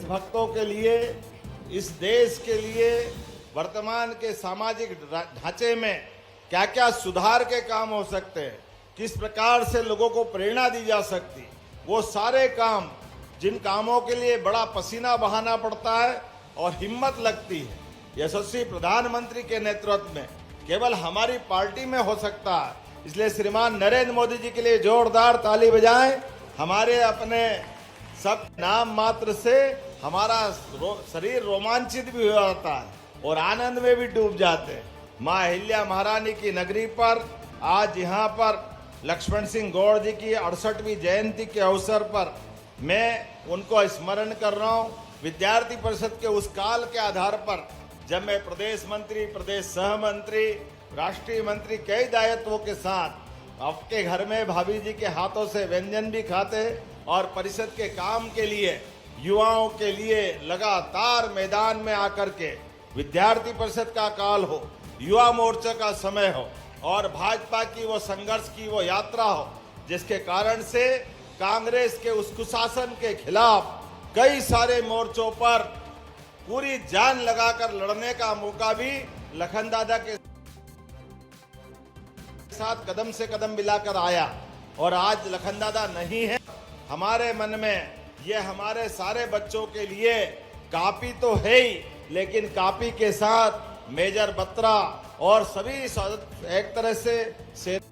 देशभक्तों के लिए, इस देश के लिए वर्तमान के सामाजिक ढांचे में क्या क्या सुधार के काम हो सकते हैं, किस प्रकार से लोगों को प्रेरणा दी जा सकती, वो सारे काम, जिन कामों के लिए बड़ा पसीना बहाना पड़ता है और हिम्मत लगती है, यशस्वी प्रधानमंत्री के नेतृत्व में केवल हमारी पार्टी में हो सकता है। इसलिए श्रीमान नरेंद्र मोदी जी के लिए जोरदार ताली बजाएं। हमारे अपने सब नाम मात्र से हमारा शरीर रोमांचित भी हो जाता है और आनंद में भी डूब जाते हैं। माँ अहिल्या महारानी की नगरी पर आज यहाँ पर लक्ष्मण सिंह गौड़ जी की 68वीं जयंती के अवसर पर मैं उनको स्मरण कर रहा हूँ। विद्यार्थी परिषद के उस काल के आधार पर जब मैं प्रदेश मंत्री, प्रदेश सह मंत्री, राष्ट्रीय मंत्री कई दायित्वों के साथ आपके घर में भाभी जी के हाथों से व्यंजन भी खाते और परिषद के काम के लिए, युवाओं के लिए लगातार मैदान में आकर के विद्यार्थी परिषद का काल हो, युवा मोर्चा का समय हो और भाजपा की वो संघर्ष की वो यात्रा हो, जिसके कारण से कांग्रेस के उस कुशासन के खिलाफ कई सारे मोर्चों पर पूरी जान लगाकर लड़ने का मौका भी लखन दादा के साथ कदम से कदम मिलाकर आया। और आज लखन दादा नहीं है हमारे मन में, ये हमारे सारे बच्चों के लिए कापी तो है ही, लेकिन कापी के साथ मेजर बत्रा और सभी एक तरह से सेना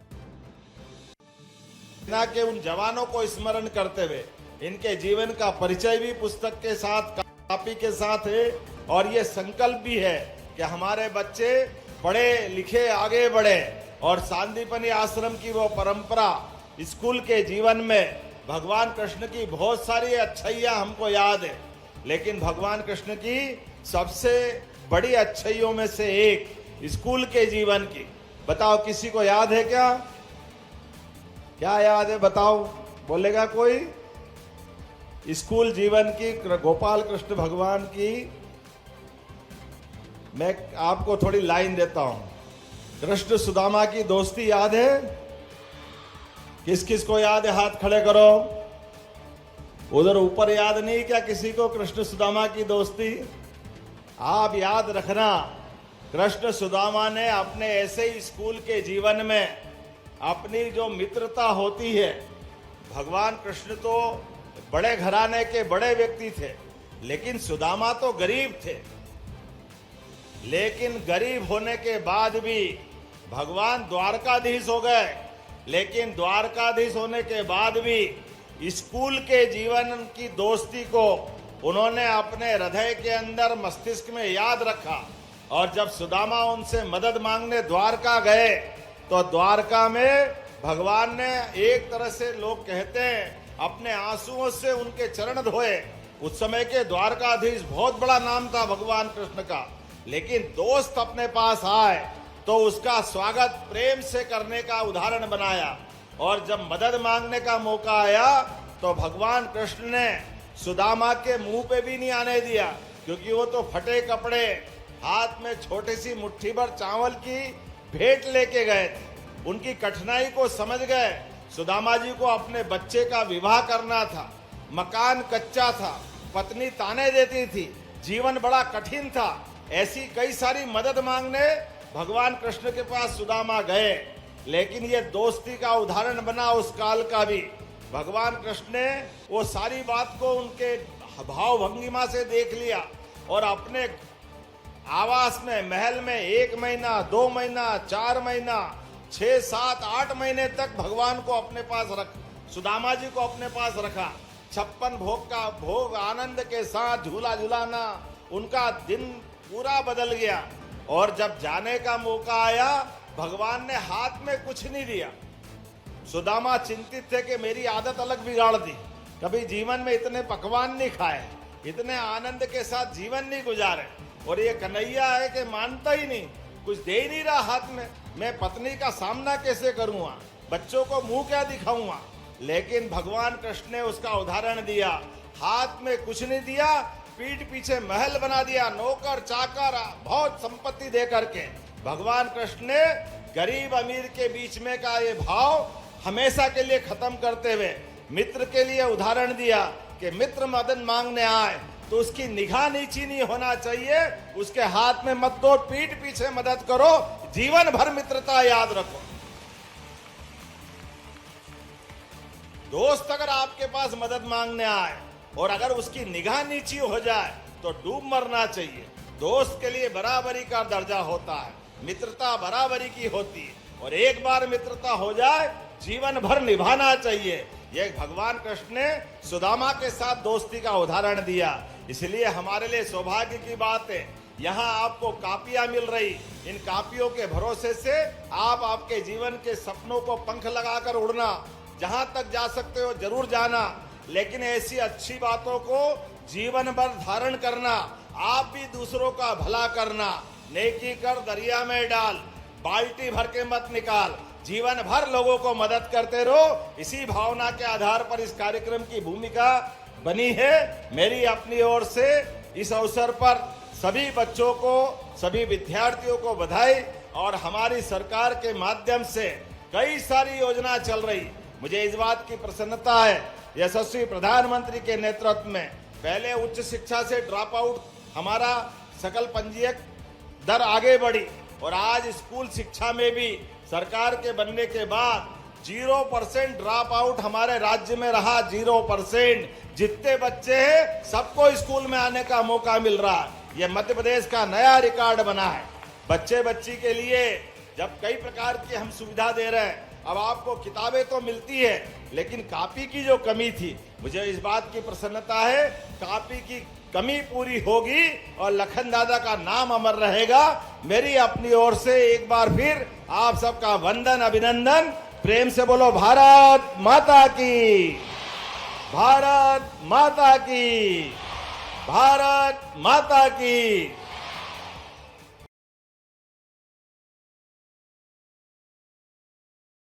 के उन जवानों को स्मरण करते हुए इनके जीवन का परिचय भी पुस्तक के साथ, कापी के साथ है। और ये संकल्प भी है कि हमारे बच्चे पढ़े लिखे आगे बढ़े और सांदीपनी आश्रम की वो परंपरा, स्कूल के जीवन में भगवान कृष्ण की बहुत सारी अच्छाइयाँ हमको याद है, लेकिन भगवान कृष्ण की सबसे बड़ी अच्छाइयों में से एक स्कूल के जीवन की, बताओ किसी को याद है क्या? क्या याद है बताओ, बोलेगा कोई? स्कूल जीवन की गोपाल कृष्ण भगवान की मैं आपको थोड़ी लाइन देता हूं। कृष्ण सुदामा की दोस्ती याद है? किस किस को याद है? हाथ खड़े करो। उधर ऊपर याद नहीं क्या किसी को कृष्ण सुदामा की दोस्ती? आप याद रखना, कृष्ण सुदामा ने अपने ऐसे ही स्कूल के जीवन में अपनी जो मित्रता होती है, भगवान कृष्ण तो बड़े घराने के बड़े व्यक्ति थे, लेकिन सुदामा तो गरीब थे। लेकिन गरीब होने के बाद भी भगवान द्वारकाधीश हो गए, लेकिन द्वारकाधीश होने के बाद भी स्कूल के जीवन की दोस्ती को उन्होंने अपने हृदय के अंदर, मस्तिष्क में याद रखा। और जब सुदामा उनसे मदद मांगने द्वारका गए तो द्वारका में भगवान ने एक तरह से, लोग कहते हैं, अपने आंसुओं से उनके चरण धोए। उस समय के द्वारकाधीश बहुत बड़ा नाम था भगवान कृष्ण का, लेकिन दोस्त अपने पास आए तो उसका स्वागत प्रेम से करने का उदाहरण बनाया। और जब मदद मांगने का मौका आया तो भगवान कृष्ण ने सुदामा के मुंह पे भी नहीं आने दिया, क्योंकि वो तो फटे कपड़े, हाथ में छोटी सी मुट्ठी भर चावल की भेंट लेके गए थे। उनकी कठिनाई को समझ गए। सुदामा जी को अपने बच्चे का विवाह करना था, मकान कच्चा था, पत्नी ताने देती थी, जीवन बड़ा कठिन था। ऐसी कई सारी मदद मांगने भगवान कृष्ण के पास सुदामा गए, लेकिन ये दोस्ती का उदाहरण बना उस काल का भी। भगवान कृष्ण ने वो सारी बात को उनके भाव भंगिमा से देख लिया और अपने आवास में, महल में 1 महीना, 2 महीना, 4 महीना, 6, 7, 8 महीने तक भगवान को अपने पास सुदामा जी को अपने पास रखा। 56 भोग का भोग आनंद के साथ झूला झुलाना, उनका दिन पूरा बदल गया। और जब जाने का मौका आया, भगवान ने हाथ में कुछ नहीं दिया। सुदामा चिंतित थे कि मेरी आदत अलग बिगाड़ दी, कभी जीवन में इतने पकवान नहीं खाए, इतने आनंद के साथ जीवन नहीं गुजारे। और ये कन्हैया है कि मानता ही नहीं, कुछ दे ही नहीं रहा हाथ में। मैं पत्नी का सामना कैसे करूंगा, बच्चों को मुंह क्या दिखाऊंगा? लेकिन भगवान कृष्ण ने उसका उदाहरण दिया। हाथ में कुछ नहीं दिया, पीठ पीछे महल बना दिया, नौकर चाकर बहुत संपत्ति दे करके। भगवान कृष्ण ने गरीब अमीर के बीच में का ये भाव हमेशा के लिए खत्म करते हुए मित्र के लिए उदाहरण दिया कि मित्र मदद मांगने आए तो उसकी निगाह नीची नहीं होना चाहिए, उसके हाथ में मत दो, पीठ पीछे मदद करो, जीवन भर मित्रता याद रखो। दोस्त अगर आपके पास मदद मांगने आए और अगर उसकी निगाह नीची हो जाए तो डूब मरना चाहिए। दोस्त के लिए बराबरी का दर्जा होता है, मित्रता बराबरी की होती है, और एक बार मित्रता हो जाए जीवन भर निभाना चाहिए। ये भगवान कृष्ण ने सुदामा के साथ दोस्ती का उदाहरण दिया, इसलिए हमारे लिए सौभाग्य की बात है यहाँ आपको कापियां मिल रही। इन कापियों के भरोसे से आप आपके जीवन के सपनों को पंख लगाकर उड़ना, जहां तक जा सकते हो जरूर जाना, लेकिन ऐसी अच्छी बातों को जीवन भर धारण करना, आप भी दूसरों का भला करना। नेकी कर दरिया में डाल, बाल्टी भर के मत निकाल, जीवन भर लोगों को मदद करते रहो। इसी भावना के आधार पर इस कार्यक्रम की भूमिका बनी है। मेरी अपनी ओर से इस अवसर पर सभी बच्चों को, सभी विद्यार्थियों को बधाई, और हमारी सरकार के माध्यम से कई सारी योजना चल रही। मुझे इस बात की प्रसन्नता है, यशस्वी प्रधानमंत्री के नेतृत्व में पहले उच्च शिक्षा से ड्रॉप आउट हमारा सकल पंजीयक दर आगे बढ़ी, और आज स्कूल शिक्षा में भी सरकार के बनने के बाद 0% ड्रॉप आउट हमारे राज्य में रहा। 0%। जितने बच्चे हैं सबको स्कूल में आने का मौका मिल रहा है। यह मध्य प्रदेश का नया रिकॉर्ड बना है। बच्चे बच्ची के लिए जब कई प्रकार की हम सुविधा दे रहे हैं, अब आपको किताबें तो मिलती है, लेकिन कॉपी की जो कमी थी, मुझे इस बात की प्रसन्नता है कॉपी की कमी पूरी होगी और लखन दादा का नाम अमर रहेगा। मेरी अपनी ओर से एक बार फिर आप सबका वंदन, अभिनंदन। प्रेम से बोलो भारत माता की, भारत माता की, भारत माता की।